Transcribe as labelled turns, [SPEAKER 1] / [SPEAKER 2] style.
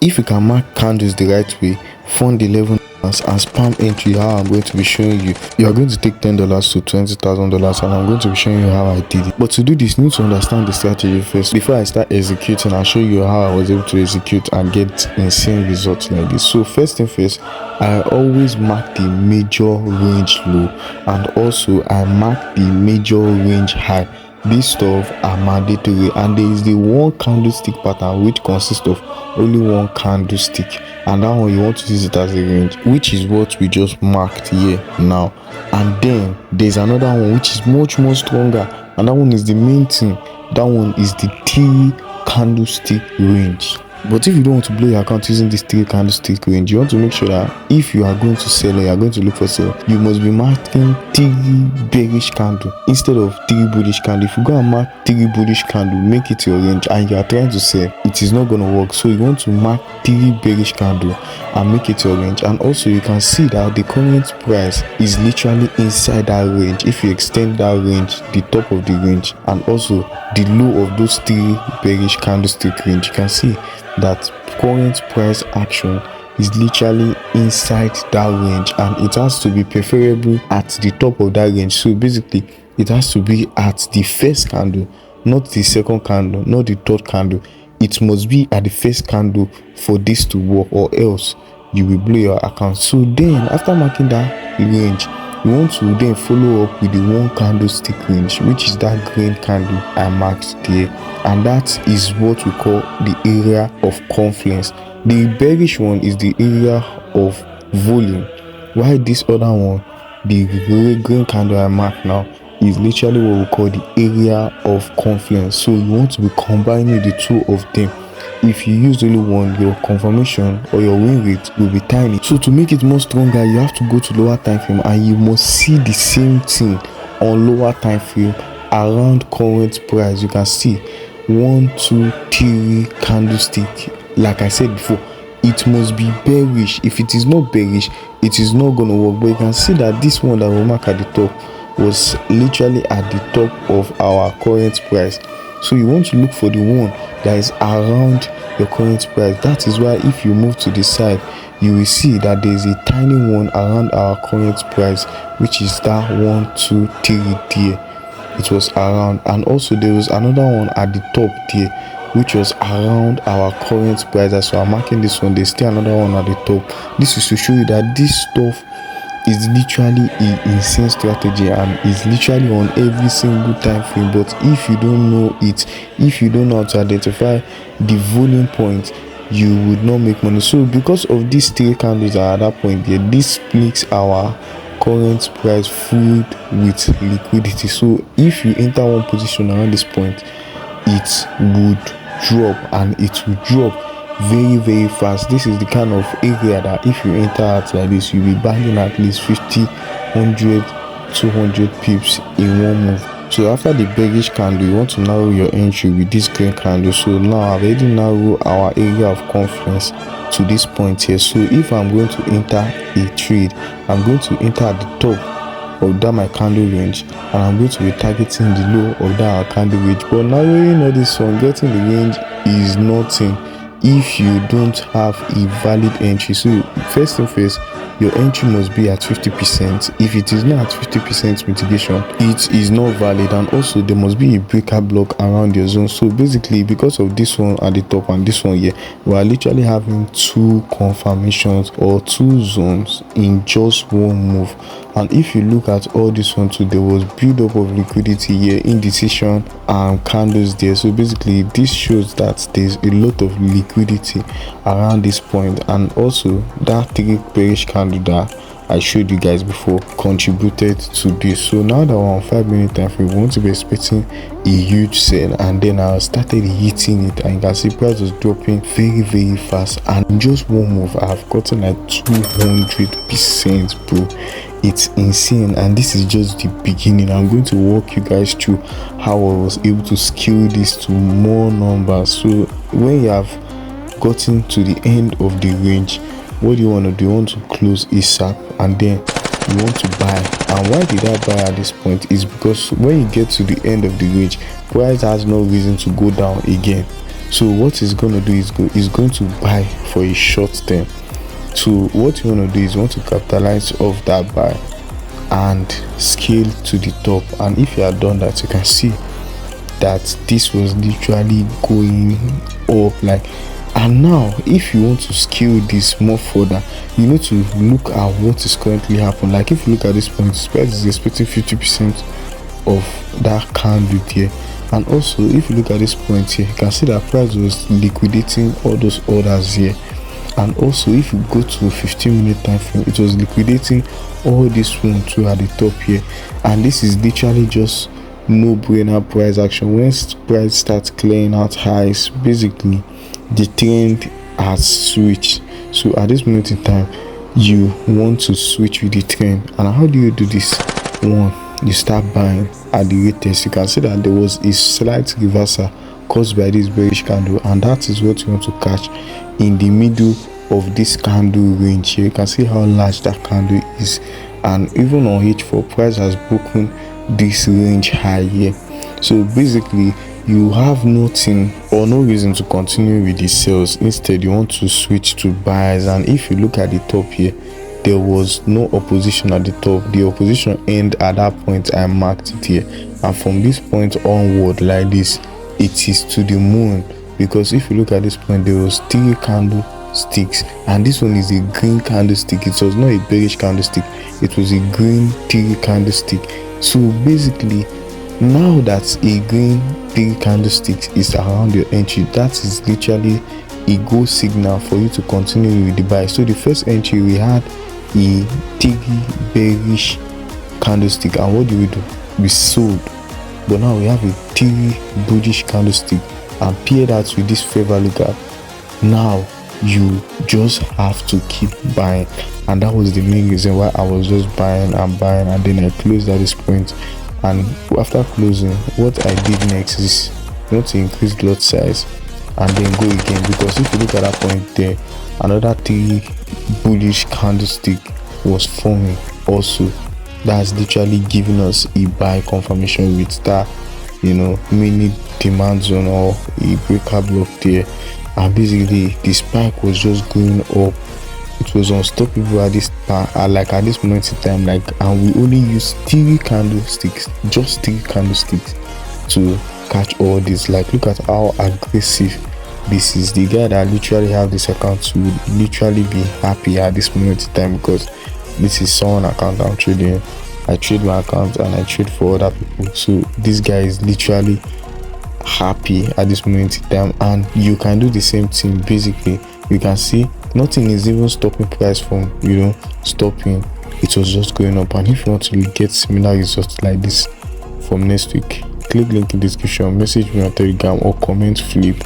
[SPEAKER 1] if you can mark candles the right way, fund $11 and spam entry how I'm going to be showing you, you are going to take $10 to $20,000, and I'm going to be showing you how I did it. But to do this, you need to understand the strategy first. Before I start executing, I'll show you how I was able to execute and get insane results like this. So first thing first, I always mark the major range low, and also I mark the major range high. This stuff are mandatory, and there is the one candlestick pattern which consists of only one candlestick, and that one you want to use it as a range, which is what we just marked here now. And then there's another one which is much more stronger, and that one is the main thing. That one is the Theory Candlestick range. But if you don't want to blow your account using this Theory Candlestick range, you want to make sure that if you are going to sell or you are going to look for sale, you must be marking 3 bearish candle instead of 3 bullish candle. If you go and mark 3 bullish candle, make it your range, and you are trying to sell, it is not going to work. So you want to mark 3 bearish candle and make it your range. And also you can see that the current price is literally inside that range. If you extend that range, the top of the range, and also the low of those 3 bearish candlestick range, you can see that current price action is literally inside that range, and it has to be preferable at the top of that range. So basically it has to be at the first candle, not the second candle, not the third candle. It must be at the first candle for this to work, or else you will blow your account. So then after marking that range, you want to then follow up with the one candlestick range, which is that green candle I marked there, and that is what we call the area of confluence. The bearish one is the area of volume, while this other one, the green candle I marked now, is literally what we call the area of confluence. So you want to be combining the two of them. If you use only one, your confirmation or your win rate will be tiny. So to make it more stronger, you have to go to lower time frame, and you must see the same thing on lower time frame around current price. You can see 1, 2, 3 candlestick. Like I said before, it must be bearish. If it is not bearish, it is not going to work. But you can see that this one that we mark at the top was literally at the top of our current price. So you want to look for the one that is around your current price. That is why if you move to the side, you will see that there is a tiny one around our current price, which is that 1, 2, 3 there. It was around, and also there was another one at the top there, which was around our current price. So I'm marking this one. There's still another one at the top. This is to show you that this stuff is literally an insane strategy, and is literally on every single time frame. But if you don't know it, if you don't know how to identify the volume point, you would not make money. So because of these 3 candles at that point here, this makes our current price filled with liquidity. So if you enter one position around this point, it would drop, and it will drop very, very fast. This is the kind of area that if you enter at like this, you'll be banging at least 50, 100, 200 pips in one move. So after the bearish candle, you want to narrow your entry with this green candle. So now I've already narrowed our area of confluence to this point here. So if I'm going to enter a trade, I'm going to enter at the top of that my candle range, and I'm going to be targeting the low of that candle range. But narrowing all this one, getting the range is nothing if you don't have a valid entry. So first thing first, your entry must be at 50%. If it is not at 50% mitigation, it is not valid. And also there must be a breaker block around your zone. So basically, because of this one at the top and this one here, we are literally having 2 confirmations or 2 zones in just one move. And if you look at all this one too, there was build up of liquidity here, indecision and candles there. So basically this shows that there's a lot of liquidity around this point. And also that 3 bearish candle that I showed you guys before contributed to this. So now that we're on 5-minute time frame, we want to be expecting a huge sell, and then I started hitting it, and you can see price was dropping very, very fast, and in just one move I've gotten like 200%, bro. It's insane, and this is just the beginning. I'm going to walk you guys through how I was able to scale this to more numbers. So when you have gotten to the end of the range, what do you want to do? You want to close ASAP, and then you want to buy. And why did I buy at this point is because when you get to the end of the range, price has no reason to go down again. So what he's going to do is going to buy for a short term. So what you want to do is you want to capitalize off that buy and scale to the top. And if you have done that, you can see that this was literally going up. Like, and now if you want to scale this more further, you need to look at what is currently happening. Like, if you look at this point, price is expecting 50% of that candle here. And also if you look at this point here, you can see that price was liquidating all those orders here. And also if you go to 15-minute time frame, it was liquidating all this one too at the top here. And this is literally just no-brainer price action. Once price starts clearing out highs, basically the trend has switched. So at this moment in time, you want to switch with the trend. And how do you do this? One, you start buying at the latest. You can see that there was a slight reversal caused by this bearish candle, and that is what you want to catch in the middle of this candle range here. You can see how large that candle is, and even on H4, price has broken this range high here. So basically you have nothing or no reason to continue with the sales. Instead, you want to switch to buys. And if you look at the top here, there was no opposition at the top. The opposition ended at that point. I marked it here, and from this point onward, like this, it is to the moon. Because if you look at this point, there was 3 candlesticks, and this one is a green candlestick. It was not a bearish candlestick, it was a green 3 candlestick. So basically, now that a green 3 candlestick is around your entry, that is literally a go signal for you to continue with the buy. So the first entry, we had a 3 bearish candlestick, and what do? We sold. But now we have a 3 bullish candlestick, and pair that with this fair value gap. Now you just have to keep buying, and that was the main reason why I was just buying and buying. And then I closed at this point, and after closing, what I did next is not to increase lot size and then go again. Because if you look at that point there, another 3 bullish candlestick was forming also. That's literally giving us a buy confirmation with that, mini demand zone or a breaker block there. And basically the spike was just going up. It was unstoppable at this moment in time. And we only used 3 candlesticks, just 3 candlesticks to catch all this. Look at how aggressive this is. The guy that literally have this account would literally be happy at this moment in time, because this is someone account I'm trading. I trade my account and I trade for other people. So this guy is literally happy at this moment in time, and you can do the same thing. Basically, you can see nothing is even stopping price from stopping. It was just going up. And if you want to get similar results like this from next week, click link in description, message me on Telegram, or comment flip.